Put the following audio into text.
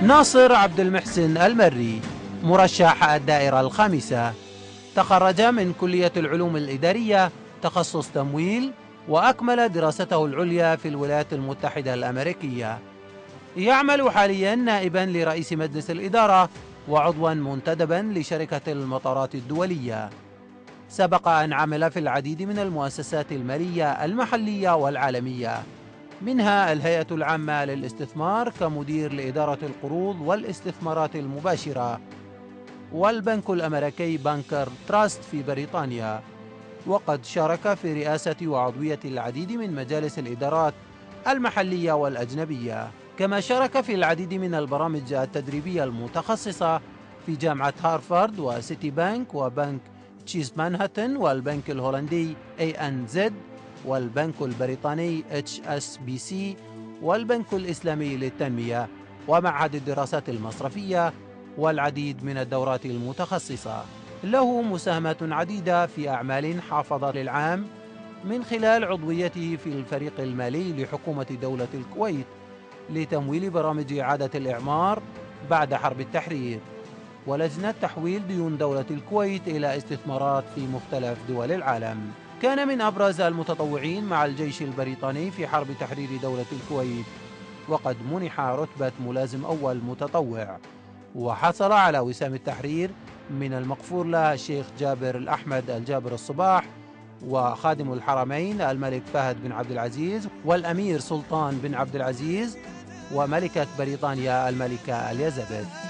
ناصر عبد المحسن المري، مرشح الدائرة الخامسة، تخرج من كلية العلوم الإدارية تخصص تمويل، وأكمل دراسته العليا في الولايات المتحدة الأمريكية. يعمل حاليا نائبا لرئيس مجلس الإدارة وعضوا منتدبا لشركة المطارات الدولية. سبق أن عمل في العديد من المؤسسات المالية المحلية والعالمية، منها الهيئة العامة للاستثمار كمدير لإدارة القروض والاستثمارات المباشرة، والبنك الأمريكي بانكر تراست في بريطانيا. وقد شارك في رئاسة وعضوية العديد من مجالس الإدارات المحلية والأجنبية، كما شارك في العديد من البرامج التدريبية المتخصصة في جامعة هارفارد وسيتي بانك وبنك تشيز مانهاتن والبنك الهولندي ANZ والبنك البريطاني HSBC والبنك الإسلامي للتنمية ومعهد الدراسات المصرفية والعديد من الدورات المتخصصة. له مساهمات عديدة في أعمال حافظ للعام من خلال عضويته في الفريق المالي لحكومة دولة الكويت لتمويل برامج إعادة الإعمار بعد حرب التحرير، ولجنة تحويل ديون دولة الكويت إلى استثمارات في مختلف دول العالم. كان من أبرز المتطوعين مع الجيش البريطاني في حرب تحرير دولة الكويت، وقد منح رتبة ملازم أول متطوع، وحصل على وسام التحرير من المغفور له الشيخ جابر الأحمد الجابر الصباح وخادم الحرمين الملك فهد بن عبد العزيز والأمير سلطان بن عبد العزيز وملكة بريطانيا الملكة اليزابيث.